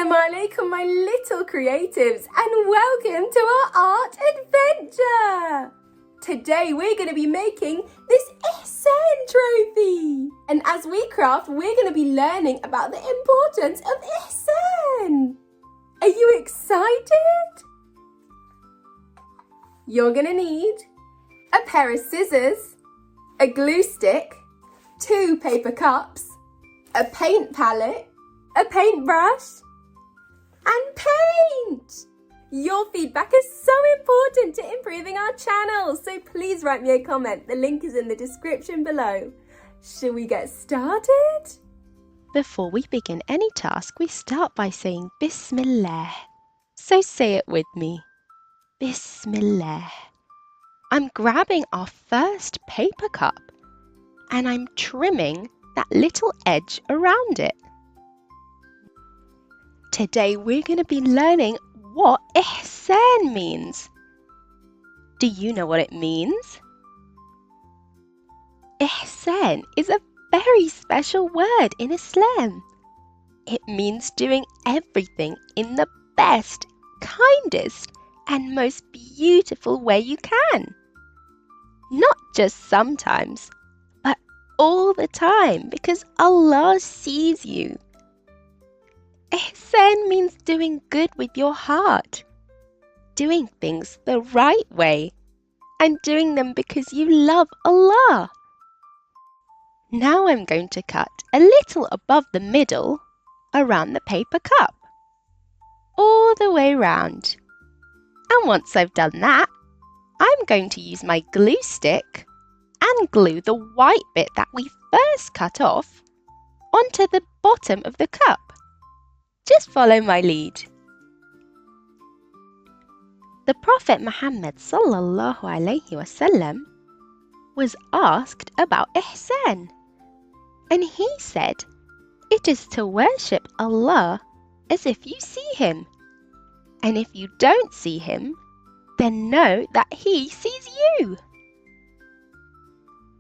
Assalamu alaikum, my little creatives, and welcome to our art adventure! Today we're going to be making this Ihsan trophy. And as we craft, we're going to be learning about the importance of Ihsan. Are you excited? You're going to need a pair of scissors, a glue stick, 2 paper cups, a paint palette, a paintbrush, and paint! Your feedback is so important to improving our channel, so please write me a comment. The link is in the description below. Shall we get started? Before we begin any task, we start by saying Bismillah. So say it with me. Bismillah. I'm grabbing our first paper cup and I'm trimming that little edge around it. Today we're going to be learning what Ihsan means. Do you know what it means? Ihsan is a very special word in Islam. It means doing everything in the best, kindest, and most beautiful way you can. Not just sometimes, but all the time, because Allah sees you. Ihsan means doing good with your heart, doing things the right way, and doing them because you love Allah. Now I'm going to cut a little above the middle around the paper cup, all the way round. And once I've done that, I'm going to use my glue stick and glue the white bit that we first cut off onto the bottom of the cup. Just follow my lead. The Prophet Muhammad sallallahu alaihi wasallam was asked about Ihsan, and he said, "It is to worship Allah as if you see Him, and if you don't see Him, then know that He sees you."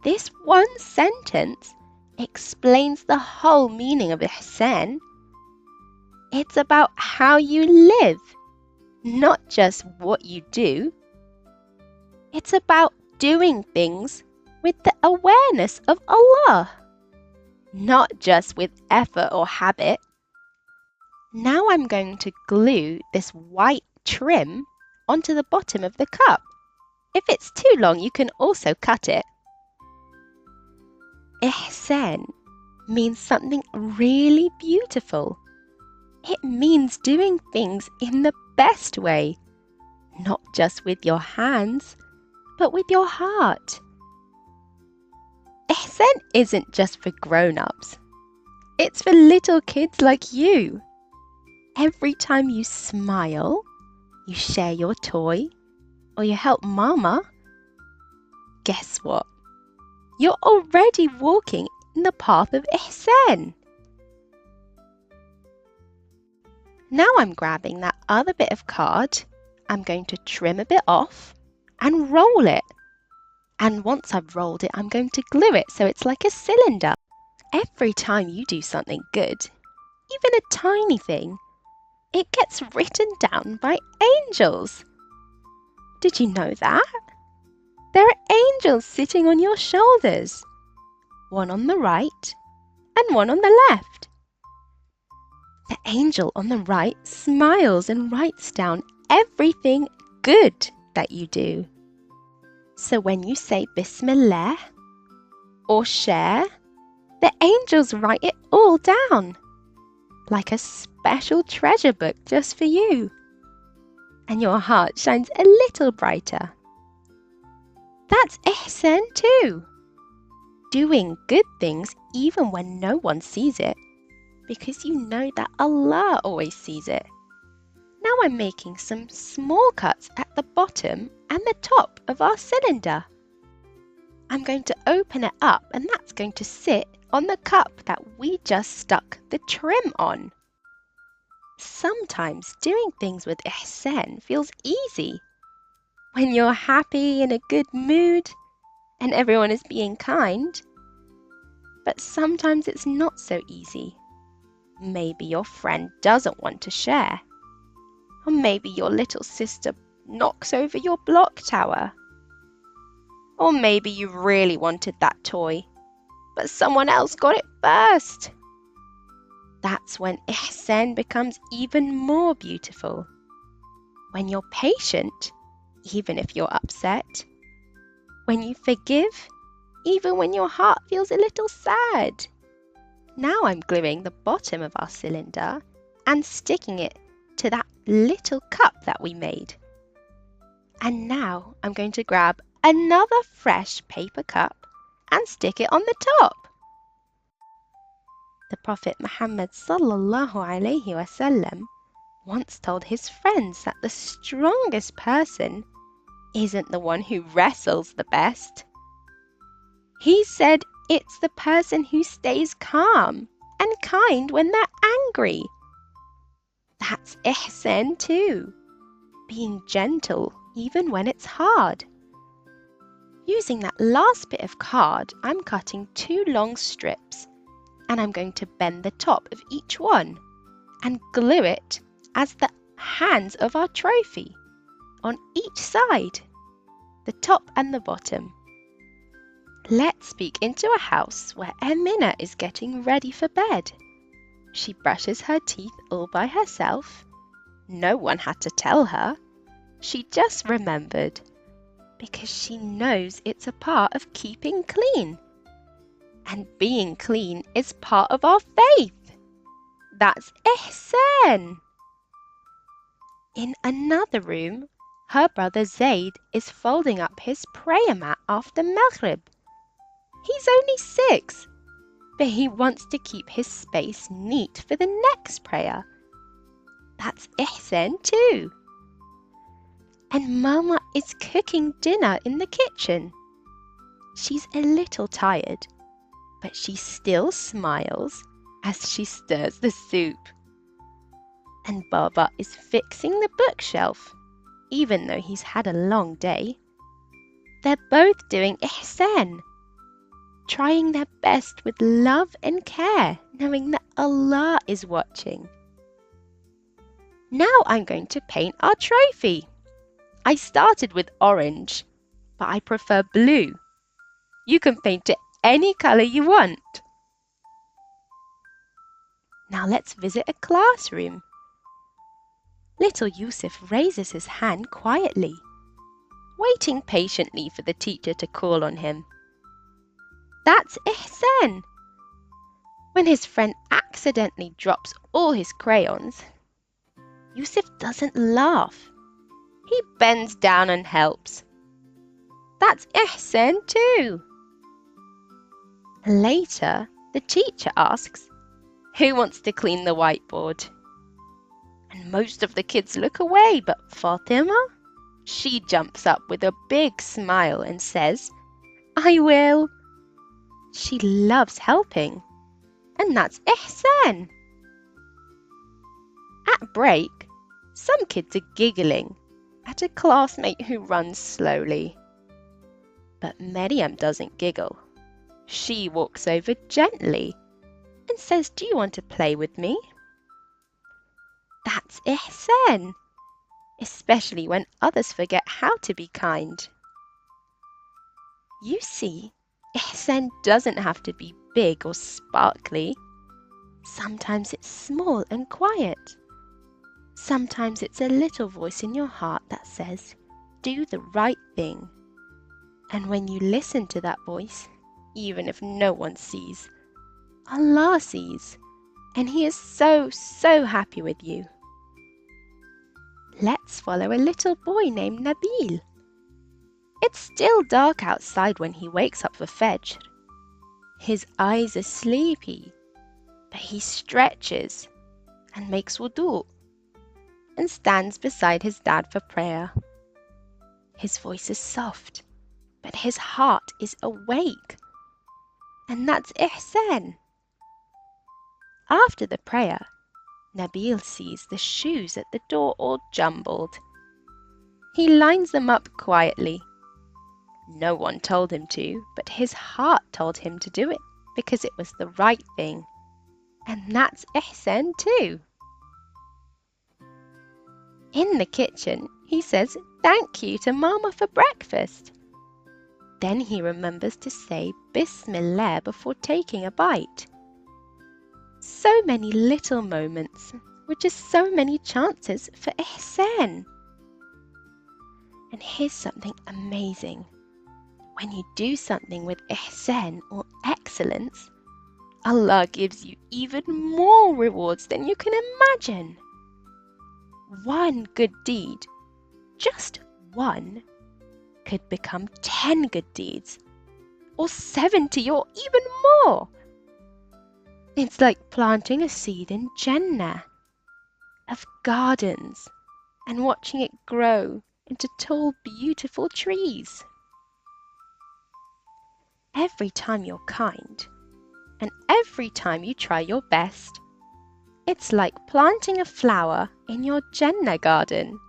This one sentence explains the whole meaning of Ihsan. It's about how you live, not just what you do. It's about doing things with the awareness of Allah, not just with effort or habit. Now I'm going to glue this white trim onto the bottom of the cup. If it's too long, you can also cut it. Ihsan means something really beautiful. It means doing things in the best way, not just with your hands, but with your heart. Ihsan isn't just for grown-ups. It's for little kids like you. Every time you smile, you share your toy, or you help Mama, guess what? You're already walking in the path of Ihsan. Now I'm grabbing that other bit of card, I'm going to trim a bit off and roll it. And once I've rolled it, I'm going to glue it so it's like a cylinder. Every time you do something good, even a tiny thing, it gets written down by angels. Did you know that? There are angels sitting on your shoulders, one on the right and one on the left. The angel on the right smiles and writes down everything good that you do. So when you say Bismillah or share, the angels write it all down, like a special treasure book just for you. And your heart shines a little brighter. That's Ihsan too. Doing good things even when no one sees it, because you know that Allah always sees it. Now I'm making some small cuts at the bottom and the top of our cylinder. I'm going to open it up, and that's going to sit on the cup that we just stuck the trim on. Sometimes doing things with Ihsan feels easy. When you're happy, in a good mood, and everyone is being kind. But sometimes it's not so easy. Maybe your friend doesn't want to share. Or maybe your little sister knocks over your block tower. Or maybe you really wanted that toy, but someone else got it first. That's when ihsan becomes even more beautiful. When you're patient, even if you're upset. When you forgive, even when your heart feels a little sad. Now I'm gluing the bottom of our cylinder and sticking it to that little cup that we made. And now I'm going to grab another fresh paper cup and stick it on the top. The Prophet Muhammad sallallahu alaihi wasallam once told his friends that the strongest person isn't the one who wrestles the best. He said it's the person who stays calm and kind when they're angry. That's ihsan too, being gentle even when it's hard. Using that last bit of card, I'm cutting 2 long strips and I'm going to bend the top of each one and glue it as the hands of our trophy on each side, the top and the bottom. Let's peek into a house where Emina is getting ready for bed. She brushes her teeth all by herself. No one had to tell her. She just remembered, because she knows it's a part of keeping clean. And being clean is part of our faith. That's ihsan. In another room, her brother Zaid is folding up his prayer mat after Maghrib. He's only 6, but he wants to keep his space neat for the next prayer. That's ihsan too. And Mama is cooking dinner in the kitchen. She's a little tired, but she still smiles as she stirs the soup. And Baba is fixing the bookshelf, even though he's had a long day. They're both doing ihsan, trying their best with love and care, knowing that Allah is watching. Now I'm going to paint our trophy. I started with orange, but I prefer blue. You can paint it any colour you want. Now let's visit a classroom. Little Yusuf raises his hand quietly, waiting patiently for the teacher to call on him. That's ihsan. When his friend accidentally drops all his crayons, Yusuf doesn't laugh. He bends down and helps. That's ihsan too. Later, the teacher asks, "Who wants to clean the whiteboard?" And most of the kids look away, but Fatima, she jumps up with a big smile and says, "I will." She loves helping, and that's ihsan. At break, some kids are giggling at a classmate who runs slowly. But Maryam doesn't giggle. She walks over gently and says, "Do you want to play with me?" That's ihsan, especially when others forget how to be kind. You see, ihsan doesn't have to be big or sparkly. Sometimes it's small and quiet. Sometimes it's a little voice in your heart that says, "Do the right thing." And when you listen to that voice, even if no one sees, Allah sees, and He is so, so happy with you. Let's follow a little boy named Nabil. It's still dark outside when he wakes up for Fajr. His eyes are sleepy, but he stretches and makes wudu and stands beside his dad for prayer. His voice is soft, but his heart is awake. And that's ihsan. After the prayer, Nabil sees the shoes at the door all jumbled. He lines them up quietly. No one told him to, but his heart told him to do it because it was the right thing. And that's Ihsan too. In the kitchen, he says thank you to Mama for breakfast. Then he remembers to say Bismillah before taking a bite. So many little moments with just so many chances for Ihsan. And here's something amazing. When you do something with Ihsan or excellence, Allah gives you even more rewards than you can imagine. One good deed, just one, could become 10 good deeds, or 70 or even more. It's like planting a seed in Jannah, of gardens, and watching it grow into tall, beautiful trees. Every time you're kind, and every time you try your best, it's like planting a flower in your Jannah garden.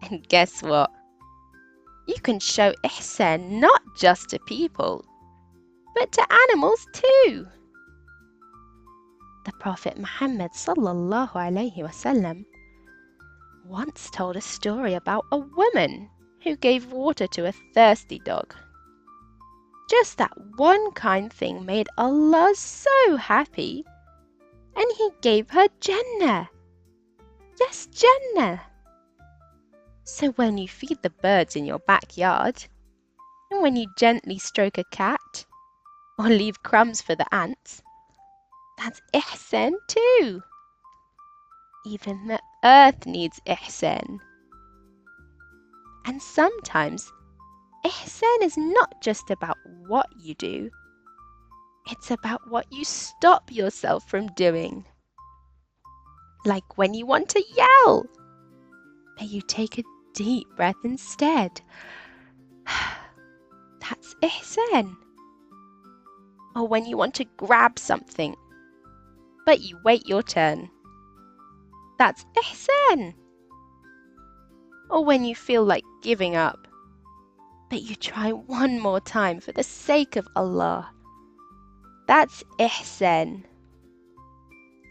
And guess what? You can show Ihsan not just to people, but to animals too. The Prophet Muhammad sallallahu alaihi wasallam once told a story about a woman who gave water to a thirsty dog. Just that one kind thing made Allah so happy, and He gave her Jannah. Yes, Jannah. So when you feed the birds in your backyard, and when you gently stroke a cat, or leave crumbs for the ants, that's Ihsan too. Even the earth needs Ihsan. And sometimes Ihsan is not just about what you do, it's about what you stop yourself from doing. Like when you want to yell, but you take a deep breath instead. That's Ihsan. Or when you want to grab something, but you wait your turn. That's Ihsan. Or when you feel like giving up, but you try one more time for the sake of Allah. That's Ihsan.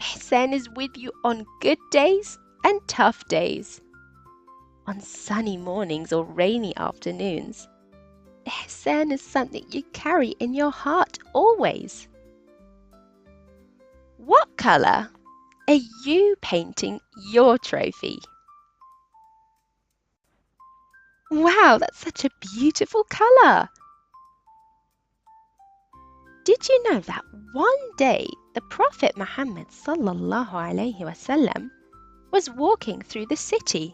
Ihsan is with you on good days and tough days. On sunny mornings or rainy afternoons. Ihsan is something you carry in your heart always. What colour are you painting your trophy? Wow, that's such a beautiful colour. Did you know that one day the Prophet Muhammad sallallahu alaihi wasallam was walking through the city,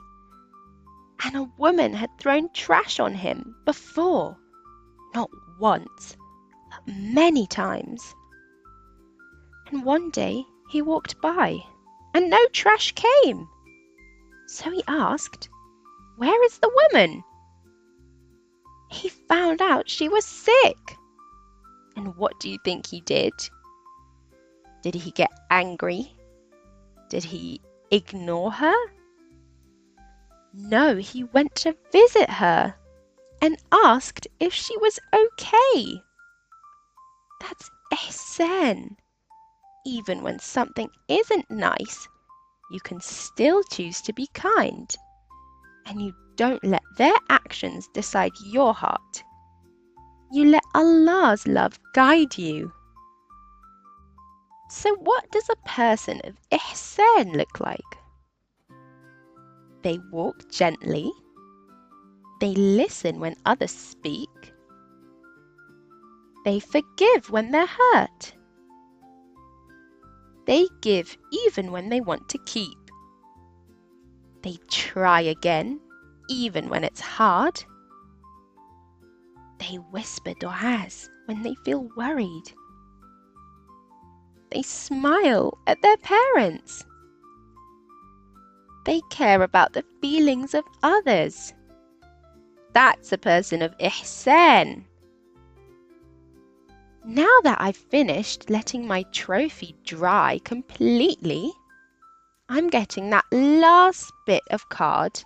and a woman had thrown trash on him before, not once, but many times. And one day he walked by, and no trash came. So he asked, "Where is the woman?" He found out she was sick. And what do you think he did? Did he get angry? Did he ignore her? No, he went to visit her and asked if she was okay. That's Ihsan. Even when something isn't nice, you can still choose to be kind. And you don't let their actions decide your heart. You let Allah's love guide you. So what does a person of Ihsan look like? They walk gently. They listen when others speak. They forgive when they're hurt. They give even when they want to keep. They try again, even when it's hard. They whisper du'as when they feel worried. They smile at their parents. They care about the feelings of others. That's a person of Ihsan. Now that I've finished letting my trophy dry completely, I'm getting that last bit of card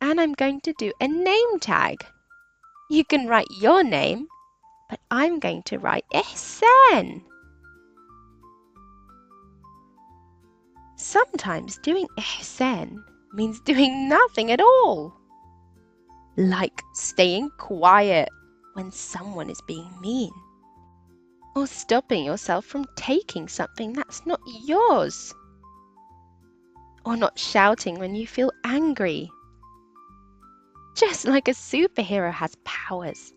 and I'm going to do a name tag. You can write your name, but I'm going to write Ihsan. Sometimes doing ihsan means doing nothing at all, like staying quiet when someone is being mean, or stopping yourself from taking something that's not yours, or not shouting when you feel angry. Just like a superhero has powers,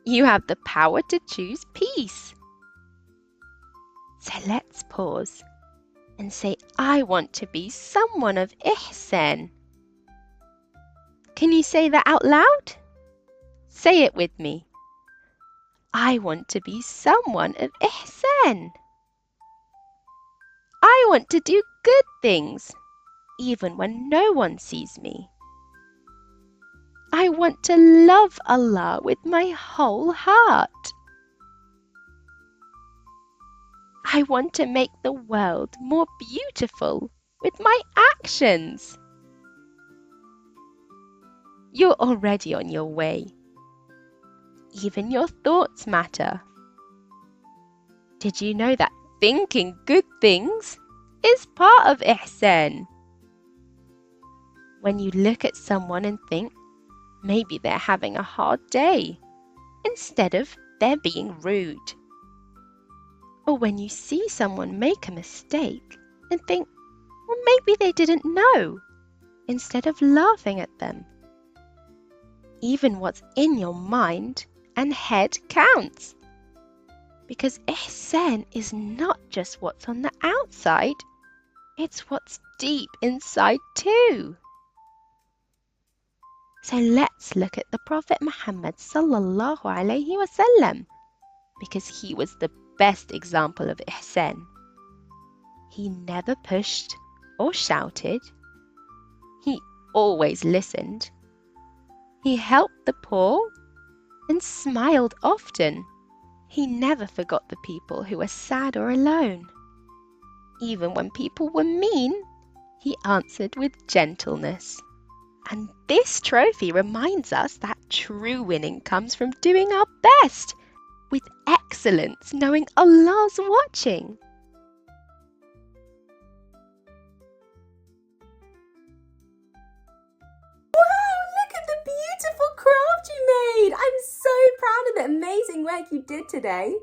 you have the power to choose peace. So let's pause and say, I want to be someone of ihsan. Can you say that out loud? Say it with me. I want to be someone of ihsan. I want to do good things, even when no one sees me. I want to love Allah with my whole heart. I want to make the world more beautiful with my actions. You're already on your way. Even your thoughts matter. Did you know that thinking good things is part of ihsan? When you look at someone and think, maybe they're having a hard day, instead of they're being rude. Or when you see someone make a mistake and think, well, maybe they didn't know, instead of laughing at them. Even what's in your mind and head counts. Because ihsan is not just what's on the outside, it's what's deep inside too. So let's look at the Prophet Muhammad sallallahu alaihi wasallam, because he was the best example of ihsan. He never pushed or shouted. He always listened. He helped the poor and smiled often. He never forgot the people who were sad or alone. Even when people were mean, he answered with gentleness. And this trophy reminds us that true winning comes from doing our best, with excellence, knowing Allah's watching. Wow, look at the beautiful craft you made. I'm so proud of the amazing work you did today.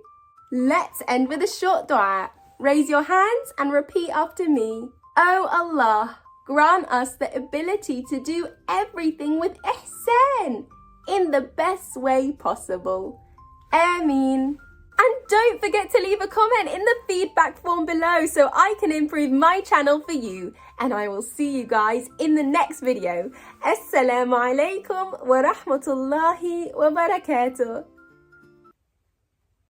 Let's end with a short dua. Raise your hands and repeat after me. Oh Allah, grant us the ability to do everything with ihsan in the best way possible. Ameen. And don't forget to leave a comment in the feedback form below so I can improve my channel for you. And I will see you guys in the next video. Assalamu alaikum wa rahmatullahi wa barakatuh.